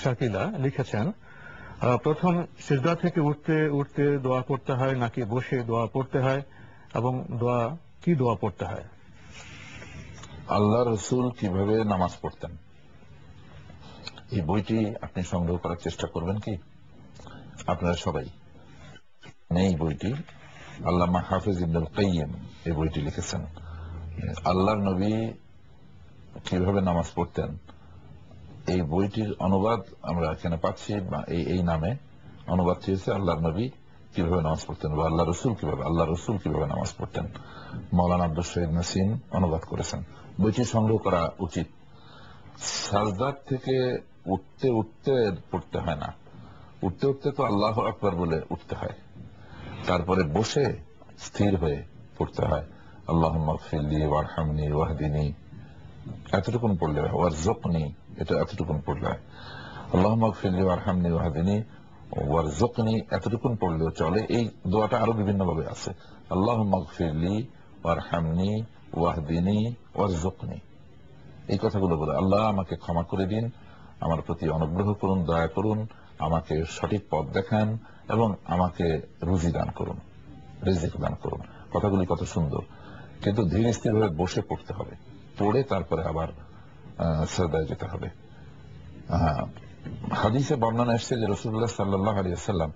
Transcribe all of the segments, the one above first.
শাকিলা লিখেছেন, প্রথম সিজদা থেকে উঠতে উঠতে দোয়া করতে হয় নাকি বসে দোয়া পড়তে হয়, এবং কি দোয়া পড়তে হয়? আল্লাহ রসুল কিভাবে নামাজ পড়তেন এই বইটি আপনি সংগ্রহ করার চেষ্টা করবেন কি? আপনারা সবাই এই বইটি আল্লামা হাফিজ ইবনুল কাইয়িম এই বইটি লিখেছেন। আল্লাহর নবী কিভাবে নামাজ পড়তেন এই বইটির অনুবাদ আমরা এখানে পাচ্ছি, এই নামে অনুবাদ চেয়েছে আল্লাহর নবী কিভাবে নামাজ পড়তেন বা আল্লাহ রসুল কিভাবে নামাজ পড়তেন। মৌলানা আব্দুল শহীদ নাসিম অনুবাদ করেছেন। বইটি সংগ্রহ করা উচিত। সাজদার থেকে উঠতে উঠতে পড়তে হয় না, উঠতে উঠতে তো আল্লাহ আকবার বলে উঠতে হয়, তারপরে বসে স্থির হয়ে পড়তে হয় আল্লাহুম্মা গফিরলি ওয়ারহামনি ওয়াহদিনি, এতটুকুন পড়লে হয়। ওয়ারযুকনি, এটা এতটুকুন পড়লে হয়। আল্লাহুম্মা গফিরলি ওয়ারহামনি ওয়াহদিনি ওয়ারযুকনি, এতটুকুন পড়লেও চলে। এই দোয়াটা আরো বিভিন্ন ভাবে আছে। আল্লাহুম্মা গফিরলি ওয়ারহামনি ওয়াহদিনি ওয়ারযুকনি, এই কথাগুলো বলে আল্লাহ আমাকে ক্ষমা করে দিন, আমার প্রতি অনুগ্রহ করুন, দয়া করুন, আমাকে সঠিক পথ দেখান এবং আমাকে রুজি দান করুন, রিজিক দান করুন। কথাগুলি কত সুন্দর, কিন্তু ধীরে স্থির ভাবে বসে পড়তে হবে, পড়ে তারপরে আবার সাজদায় যেতে হবে। হাদিসে বর্ণনা এসেছে যে রাসূলুল্লাহ সাল্লাল্লাহু আলাইহি ওয়াসাল্লাম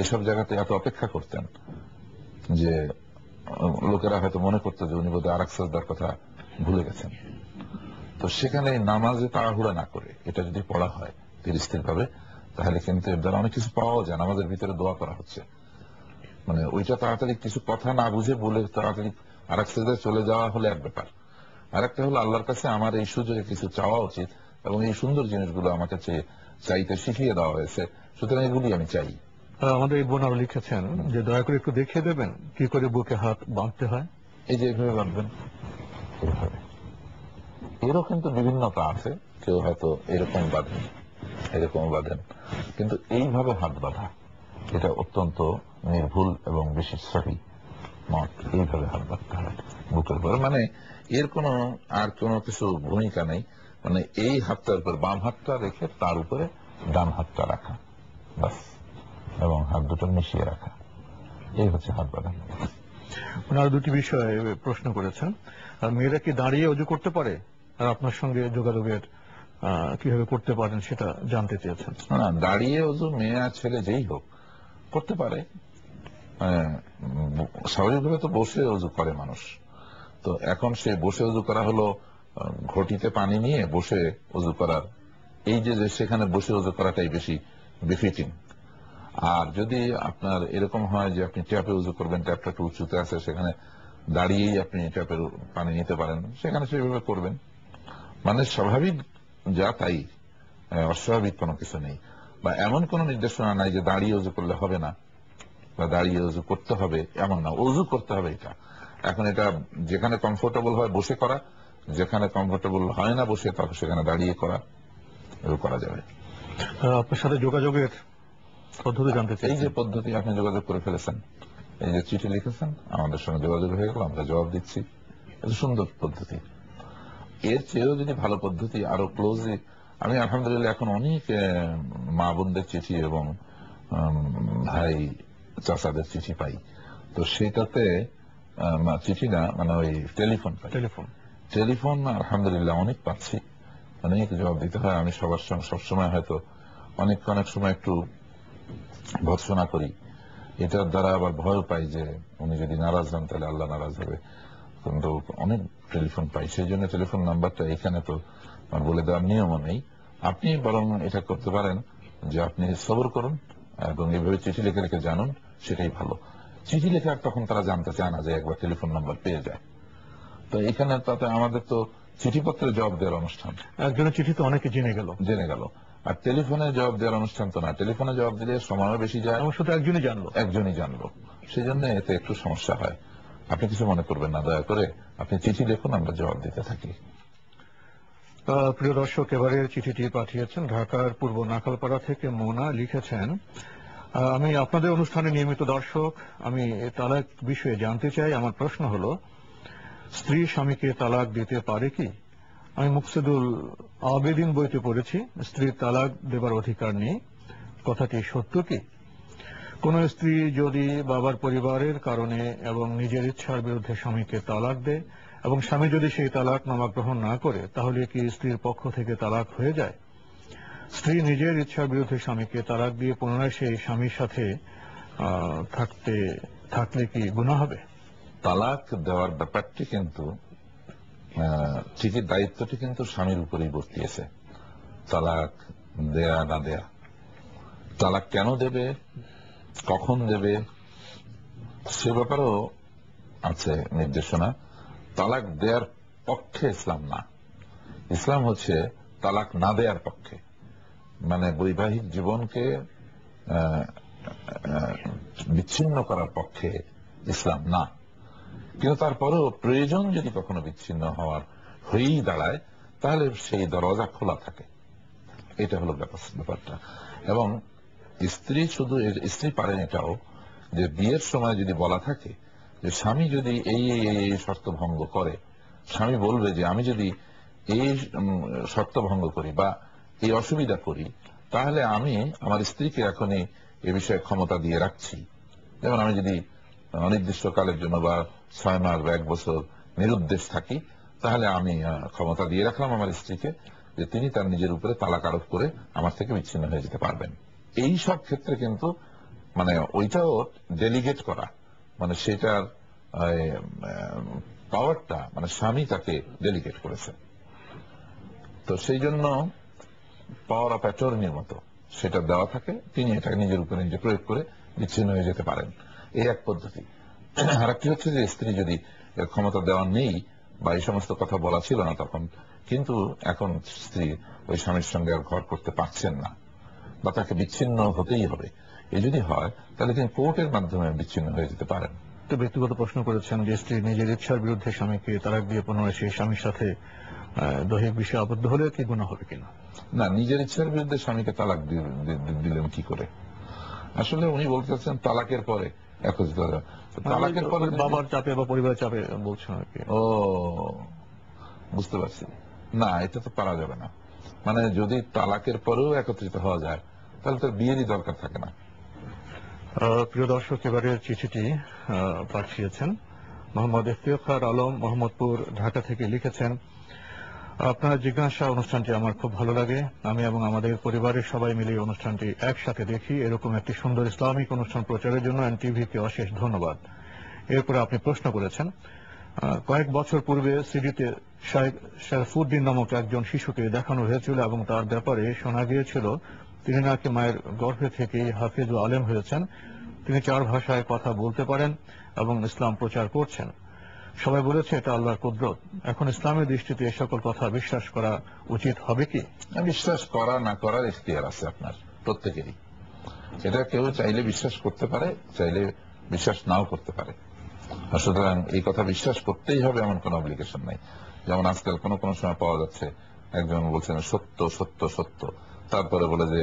এসব জায়গাতে এত অপেক্ষা করতেন যে লোকেরা হয়তো মনে করতো যে উনি বোধহয় আরেক সাজদার কথা ভুলে গেছেন। তো সেখানে নামাজে তাড়াহুড়া না করে এটা যদি পড়া হয় ধীরে স্থির ভাবে, তাহলে কিন্তু এর দ্বারা অনেক কিছু পাওয়া যায়। নামাজের ভিতরে দোয়া করা হচ্ছে, মানে ওইটা তাড়াতাড়ি কিছু কথা না বুঝে বলে তাড়াতাড়ি আরেক সাজদায় চলে যাওয়া হলে এক ব্যাপার, আরেকটা হলো আল্লাহর কাছে আমার এই সুযোগে কিছু চাওয়া উচিত এবং এই সুন্দর জিনিসগুলো আমার কাছে চাইতে শিখিয়ে দেওয়া হয়েছে, সুতরাং এগুলি আমি চাই। আমাদের এই বোন আরো লিখেছেন যে দয়া করে একটু দেখিয়ে দেবেন কি করে বুকে হাত বাঁধতে হয়। এই যে এইভাবে বাঁধবেন, এইভাবে। এরও কিন্তু বিভিন্নতা আছে, কেউ হয়তো এরকম বাঁধেন, এরকম বাঁধেন, কিন্তু এইভাবে হাত বাঁধা এটা অত্যন্ত নির্ভুল এবং বেশি সহি মত। এইভাবে হাত বাঁধতে হয় বুকের উপরে, মানে এর কোনো আর কোনো কিছু ভূমিকা নেই। মানে এই হাতটার উপর বাম হাতটা রেখে তার উপরে ডান হাতটা রাখা, বাস, এবং হাত দুটো মিশিয়ে রাখা, এই হচ্ছে হাত বাঁধা। ওনারা দুটি বিষয়ে প্রশ্ন করেছেন। মেয়েরা কি দাঁড়িয়ে অজু করতে পারে, আর আপনার সঙ্গে যোগাযোগের কিভাবে করতে পারেন সেটা জানতে চেয়েছেন। না, দাঁড়িয়ে অজু মেয়ে আর ছেলে যেই হোক করতে পারে। স্বাভাবিকভাবে তো বসে অজু করে মানুষ, তো এখন সে বসে অজু করা হলো ঘটিতে পানি নিয়ে বসে অজু করার, এই যে সেখানে বসে অজু করাটাই বেশি বেফিটিং। আর যদি আপনার এরকম হয় যে আপনি ট্যাপে উজু করবেন, ট্যাপটা একটু উঁচুতে আছে, সেখানে দাঁড়িয়েই আপনি ট্যাপের পানি নিতে পারেন, সেখানে সেভাবে করবেন। মানে স্বাভাবিক যা তাই, অস্বাভাবিক কোনো কিছু নেই, বা এমন কোন নির্দেশনা নাই যে দাঁড়িয়ে উজু করলে হবে না বা দাঁড়িয়ে উজু করতে হবে, এমন না। উজু করতে হবে এটা। এখন এটা যেখানে কমফোর্টেবল হয় বসে করা, যেখানে কমফোর্টেবল হয় না বসে, তখন সেখানে দাঁড়িয়ে করা, এগুলো করা যাবে। আপনার সাথে যোগাযোগের পদ্ধতি জানতে চাই। এই যে পদ্ধতি আপনি যোগাযোগ করে ফেলেছেন, এই যে চিঠি লিখেছেন, আমাদের সঙ্গে যোগাযোগ হয়ে গেল, আমরা জবাব দিচ্ছি, এটা সুন্দর পদ্ধতি। এর চেয়েও যদি ভালো পদ্ধতি আরো ক্লোজলি, আমি আলহামদুলিল্লাহ এখন অনেক মা বোনদের চিঠি এবং ভাই চাচাদের চিঠি পাই, তো সেটাতে চিঠি না, মানে ওই টেলিফোন পাই। টেলিফোন আলহামদুলিল্লাহ অনেক পাচ্ছি, অনেক জবাব দিতে হয়। আমি সবার সঙ্গে সবসময় হয়তো অনেক সময় একটু ভৎসনা করি, এটার দ্বারা আবার ভয় পাই যে উনি যদি নারাজ হন তাহলে আল্লাহ নারাজ হবে, কিন্তু অনেক টেলিফোন পাই। সেই জন্য টেলিফোন নাম্বারটা এখানে তো বলে দেওয়ার নিয়মও নেই। আপনি বরং এটা করতে পারেন যে আপনি সবর করুন এবং এইভাবে চিঠি লিখে লিখে জানুন, সেটাই ভালো। চিঠি লিখে আর তখন তারা জানতে চায় না যে একবার টেলিফোন নাম্বার পেয়ে যায়। তো এখানে তাতে আমাদের তো চিঠিপত্রে জবাব দেওয়ার অনুষ্ঠান, একজনের চিঠি তো অনেকে জেনে গেল, আর টেলিফোনে জবাব দেওয়ার অনুষ্ঠান তো না। টেলিফোনে জবাব দিলে সময়ও বেশি যায়, শুধু একজনই জানলো, সেই জন্য এতে একটু সমস্যা হয়। আপনি কিছু মনে করবেন না, দয়া করে আপনি চিঠি লিখুন, আমরা জবাব দিতে থাকি। প্রিয় দর্শক, এবারের চিঠিটি পাঠিয়েছেন ঢাকার পূর্ব নাখালপাড়া থেকে মোনা। লিখেছেন, আমি আপনাদের অনুষ্ঠানে নিয়মিত দর্শক। আমি তালাক বিষয়ে জানতে চাই। আমার প্রশ্ন হলো, স্ত্রী স্বামীকে তালাক দিতে পারে কি? আমি মুকসিদুল আবেদিন বইতে পড়েছি, স্ত্রীর তালাক দেবার অধিকার নেই, কথাটি সত্য কি? কোন স্ত্রী যদি বাবার পরিবারের কারণে এবং নিজের ইচ্ছার বিরুদ্ধে স্বামীকে তালাক দেয় এবং স্বামী যদি সেই তালাকনামা গ্রহণ না করে, তাহলে কি স্ত্রীর পক্ষ থেকে তালাক হয়ে যায়? স্ত্রী নিজের ইচ্ছার বিরুদ্ধে স্বামীকে তালাক দিয়ে পুনরায় সেই স্বামীর সাথে থাকলে কি গুনাহ হবে? তালাক দেওয়ার ব্যাপারটি কিন্তু ঠিকই, দায়িত্বটি কিন্তু স্বামীর উপরেই বর্তিয়েছে। তালাক দেয়া না দেয়া, তালাক কেন দেবে, কখন দেবে, সে ব্যাপারেও আছে নির্দেশনা। তালাক দেওয়ার পক্ষে ইসলাম না, ইসলাম হচ্ছে তালাক না দেওয়ার পক্ষে, মানে বৈবাহিক জীবনকে বিচ্ছিন্ন করার পক্ষে ইসলাম না। কিন্তু তারপরেও প্রয়োজন যদি কখনো বিচ্ছিন্ন হওয়ার হয়েই দাঁড়ায়, তাহলে সেই দরজা খোলা থাকে। এটা হলো ব্যাপারটা। এবং স্ত্রী পারেন এটাও, যে বিয়ের সময় যদি বলা থাকে যে স্বামী যদি এই শর্ত ভঙ্গ করে, স্বামী বলবে যে আমি যদি এই শর্ত ভঙ্গ করি বা এই অসুবিধা করি, তাহলে আমি আমার স্ত্রীকে এখনই এ বিষয়ে ক্ষমতা দিয়ে রাখছি। যেমন আমি যদি অনির্দিষ্টকালের জন্য বা 6 মাস বা 1 বছর নিরুদ্দেশ থাকি, তাহলে আমি ক্ষমতা দিয়ে রাখলাম আমার স্ত্রীকে যে তিনি তার নিজের উপরে তালাক আরোপ করে আমার থেকে বিচ্ছিন্ন হয়ে যেতে পারবেন। এই সব ক্ষেত্রে কিন্তু মানে ওইটাও ডেলিগেট করা, মানে সেটার পাওয়ারটা মানে স্বামী তাকে ডেলিগেট করেছে। তো সেই জন্য পাওয়ার অফ অ্যাটর্নির মতো সেটা দেওয়া থাকে, তিনি এটা নিজের উপরে নিজে প্রয়োগ করে বিচ্ছিন্ন হয়ে যেতে পারেন। এই এক পদ্ধতি। আর একটি হচ্ছে যে স্ত্রী যদি এর ক্ষমতা দেওয়া নেই বা এই সমস্ত কথা বলা ছিল না তখন, কিন্তু এখন স্ত্রী ওই স্বামীর সঙ্গে আর ঘর করতে পারছেন না বা তাকে বিচ্ছিন্ন হতেই হবে, এই যদি হয় তাহলে তিনি কোর্টের মাধ্যমে বিচ্ছিন্ন হয়ে যেতে পারেন। তো ব্যক্তিগত প্রশ্ন করেছেন যে স্ত্রী নিজের ইচ্ছার বিরুদ্ধে স্বামীকে তালাক দিয়ে পুনরায় সেই স্বামীর সাথে দৈহিক বিষয়ে আবদ্ধ হলে কি গুনাহ হবে কিনা? না, নিজের ইচ্ছার বিরুদ্ধে স্বামীকে তালাক দিলেন কি করে? আসলে উনি বলতে চাচ্ছেন তালাকের পরে একত্রিত, তালাকের পরে বাবার চাপে বা পরিবারের চাপে বলছেন আর কি। ও, বুঝতে পারছি। না, এটা তো পারা যাবে না। মানে যদি তালাকের পরেও একত্রিত হওয়া যায়, তাহলে তার বিয়েরই দরকার থাকে না। প্রিয় দর্শক, এবারের চিঠিটি পাঠিয়েছেন মোহাম্মদ ইফতেখার আলম, মোহাম্মদপুর, ঢাকা থেকে লিখেছেন, আপনার জিজ্ঞাসা অনুষ্ঠানটি আমার খুব ভালো লাগে। আমি এবং আমাদের পরিবারের সবাই মিলে অনুষ্ঠানটি একসাথে দেখি। এরকম একটি সুন্দর ইসলামিক অনুষ্ঠান প্রচারের জন্য এনটিভিকে অশেষ ধন্যবাদ। এরপরে আপনি প্রশ্ন করেছেন, কয়েক বছর পূর্বে সিডিতে শরফুদ্দিন নামক একজন শিশুকে দেখানো হয়েছিল এবং তার ব্যাপারে শোনা গিয়েছিল তিনি নাকি মায়ের গর্ভে থেকেই হাফিজ ও আলেম হয়েছেন। তিনি 4 ভাষায় কথা বলতে পারেন এবং ইসলাম প্রচার করছেন। সবাই বলেছে এটা আল্লাহর কুদরত। এখন ইসলামের দৃষ্টিতে এ সকল কথা বিশ্বাস করা উচিত হবে কি? বিশ্বাস করা না করার ইখতিয়ার আছে আপনার প্রত্যেকেরই। এটা কেউ চাইলে বিশ্বাস করতে পারে, চাইলে বিশ্বাস নাও করতে পারে। সুতরাং এই কথা বিশ্বাস করতেই হবে এমন কোন অব্লিগেশন নাই। যেমন আজকাল কোন কোন সময় পাওয়া যাচ্ছে একজন বলছেন সত্য সত্য সত্য, তারপরে বলে যে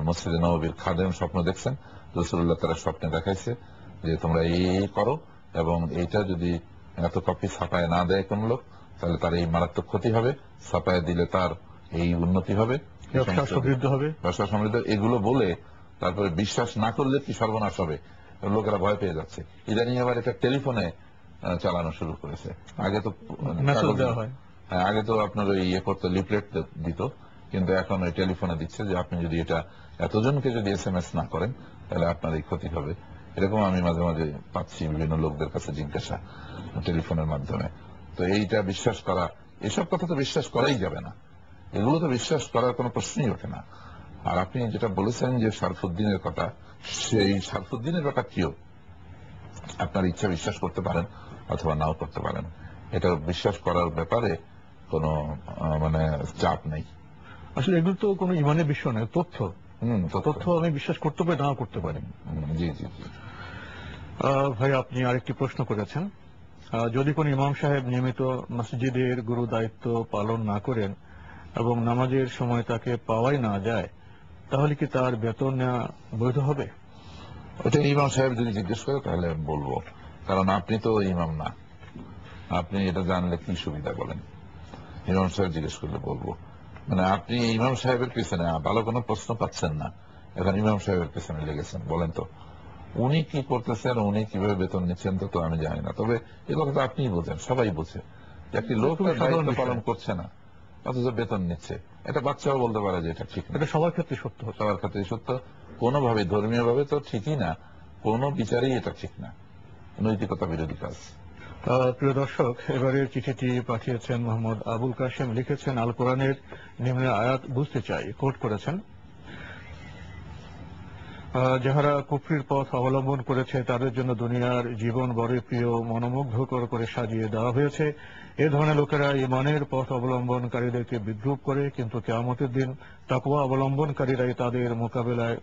মসজিদে নববীর খাদেম স্বপ্ন দেখছেন, রাসূলুল্লাহ তারা স্বপ্নে দেখাইছে যে তোমরা এই করো এবং এইটা যদি এত কপি ছাপায় না দেয় কোন লোক, তাহলে তার এই মারাত্মক ক্ষতি হবে, ছাপায় দিলে তার এই উন্নতি হবে, ব্যবসা সমৃদ্ধ হবে, ব্যবসা সমৃদ্ধ, এগুলো বলে তারপরে বিশ্বাস না করলে কি সর্বনাশ হবে, লোকেরা ভয় পেয়ে যাচ্ছে। ইদানিং আবার এটা টেলিফোনে চালানো শুরু করেছে। আগে তো আগে তো আপনার ওই ইয়ে করতে লিফলেট দিত, কিন্তু এখন ওই টেলিফোনে দিচ্ছে যে আপনি যদি এটা এতজনকে যদি SMS না করেন তাহলে আপনার এই ক্ষতি হবে। এরকম আমি মাঝে মাঝে পাচ্ছি বিভিন্ন লোকদের কাছে জিজ্ঞাসা টেলিফোনের মাধ্যমে। তো এইটা বিশ্বাস করা, এসব কথা তো বিশ্বাস করাই যাবে না, এগুলো তো বিশ্বাস করার কোনো প্রশ্নই ওঠে না। আর আপনি যেটা বলেছেন যে শরফুদ্দিনের কথা, সেই শরফুদ্দিনের ব্যাপারটিও আপনার ইচ্ছা বিশ্বাস করতে পারেন অথবা নাও করতে পারেন। এটা বিশ্বাস করার ব্যাপারে কোনো মানে চাপ নেই। আসলে এগুলো তো কোনো ইমানের বিষয় নয়, তথ্য। তথ্য আমি বিশ্বাস করতে পারি, নাও করতে পারি। জি জি জি। ভাই, আপনি আরেকটি প্রশ্ন করেছেন, যদি কোন ইমাম সাহেব নিয়মিত মসজিদের গুরু দায়িত্ব পালন না করেন এবং নামাজের সময় তাকে পাওয়াই না যায়, তাহলে কি তার বেতন নেওয়া বৈধ হবে? ওটা ইমাম সাহেব যদি জিজ্ঞেস করে তাহলে বলবো, কারণ আপনি তো ইমাম না, আপনি এটা জানলে কি সুবিধা বলেন। ইমাম সাহেব জিজ্ঞেস করলে বলবো। মানে আপনি ইমাম সাহেবের পেছনে ভালো কোনো প্রশ্ন পাচ্ছেন না, এখন ইমাম সাহেবের পেছনে লেগেছেন। বলেন তো উনি কি করতেছেন, উনি কিভাবে বেতন নিচ্ছেন তো আমি জানি না, তবে এই কথাটা আপনিই বোঝেন, সবাই বোঝে যে একটি লোক খুবই তার সাধারণ দায়িত্ব বিষয়। পালন করছে না অথচ বেতন নিচ্ছে। এটা বাচ্চাও বলতে পারে যে এটা ঠিক না। এটা সবার ক্ষেত্রে সত্য হচ্ছে। সবার ক্ষেত্রে সত্য, কোনোভাবে ধর্মীয় ভাবে তো ঠিকই না, কোনো বিচারেই এটা ঠিক না, নৈতিকতা বিরোধী কাজ। প্রিয় দর্শক, এবারের চিঠিটি পাঠিয়েছেন মোহাম্মদ আবুল কাশেম। লিখেছেন, আল কোরআনের নিম্নের আয়াত বুঝতে চাই। কোট করেছেন, যাহারা কুফরির পথ অবলম্বন করেছে তাদের জন্য দুনিয়ার জীবন বড়ই প্রিয়, মনোমুগ্ধকর করে সাজিয়ে দেওয়া হয়েছে। এ ধরনের লোকেরা ঈমানের পথ অবলম্বনকারীদেরকে বিদ্রুপ করে, কিন্তু কিয়ামতের দিন তাকওয়া অবলম্বনকারীরাই তাদের মোকাবেলায়